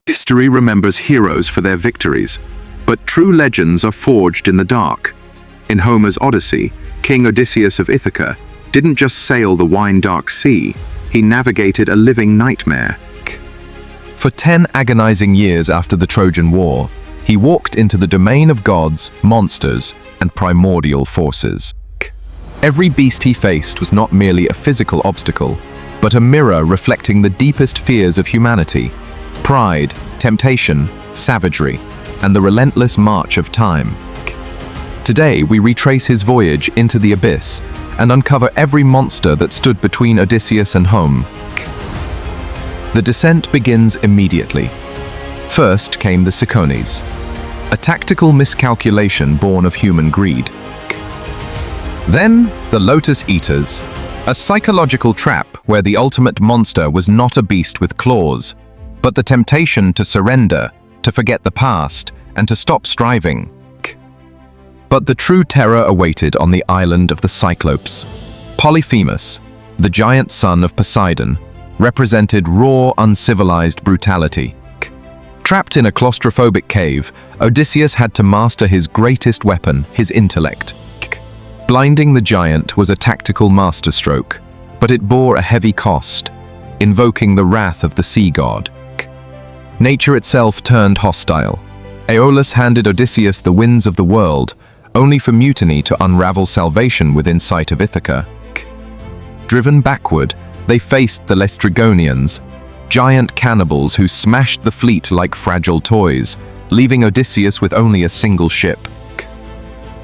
History remembers heroes for their victories, but true legends are forged in the dark. In Homer's Odyssey, King Odysseus of Ithaca didn't just sail the wine-dark sea, he navigated a living nightmare. For 10 agonizing years after the Trojan War, he walked into the domain of gods, monsters, and primordial forces. Every beast he faced was not merely a physical obstacle, but a mirror reflecting the deepest fears of humanity: pride, temptation, savagery, and the relentless march of time. Today, we retrace his voyage into the abyss and uncover every monster that stood between Odysseus and home. The descent begins immediately. First came the Sirens, a tactical miscalculation born of human greed. Then, the Lotus-Eaters, a psychological trap where the ultimate monster was not a beast with claws, but the temptation to surrender, to forget the past, and to stop striving. But the true terror awaited on the island of the Cyclops. Polyphemus, the giant son of Poseidon, represented raw, uncivilized brutality. Trapped in a claustrophobic cave, Odysseus had to master his greatest weapon, his intellect. Blinding the giant was a tactical masterstroke, but it bore a heavy cost, invoking the wrath of the sea god. Nature itself turned hostile. Aeolus handed Odysseus the winds of the world, only for mutiny to unravel salvation within sight of Ithaca. Driven backward, they faced the Laestrygonians, giant cannibals who smashed the fleet like fragile toys, leaving Odysseus with only a single ship.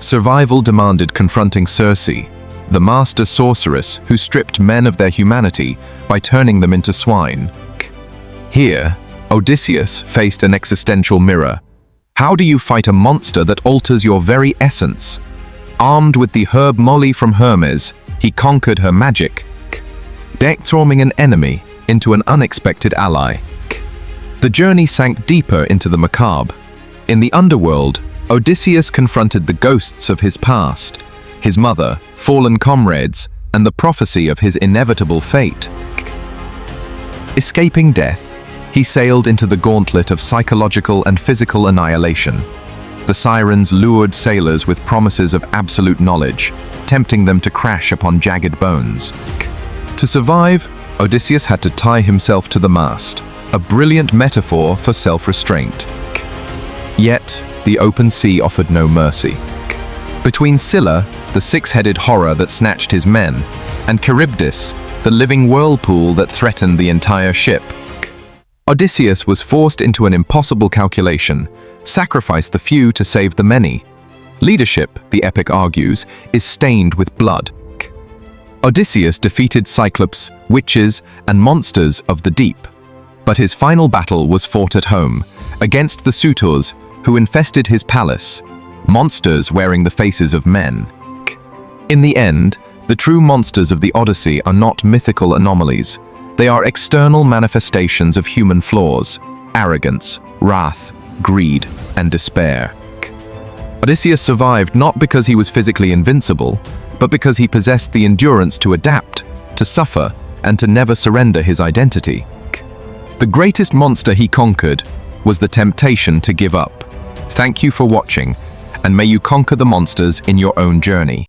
Survival demanded confronting Circe, the master sorceress who stripped men of their humanity by turning them into swine. Here, Odysseus faced an existential mirror. How do you fight a monster that alters your very essence? Armed with the herb Molly from Hermes, he conquered her magic, transforming an enemy into an unexpected ally. The journey sank deeper into the macabre. In the underworld, Odysseus confronted the ghosts of his past, his mother, fallen comrades, and the prophecy of his inevitable fate. Escaping death, he sailed into the gauntlet of psychological and physical annihilation. The Sirens lured sailors with promises of absolute knowledge, tempting them to crash upon jagged bones. To survive, Odysseus had to tie himself to the mast, a brilliant metaphor for self-restraint. Yet, the open sea offered no mercy. Between Scylla, the six-headed horror that snatched his men, and Charybdis, the living whirlpool that threatened the entire ship, Odysseus was forced into an impossible calculation: sacrifice the few to save the many. Leadership, the epic argues, is stained with blood. Odysseus defeated Cyclops, witches, and monsters of the deep. But his final battle was fought at home, against the suitors who infested his palace, monsters wearing the faces of men. In the end, the true monsters of the Odyssey are not mythical anomalies. They are external manifestations of human flaws: arrogance, wrath, greed, and despair. Odysseus survived not because he was physically invincible, but because he possessed the endurance to adapt, to suffer, and to never surrender his identity. The greatest monster he conquered was the temptation to give up. Thank you for watching, and may you conquer the monsters in your own journey.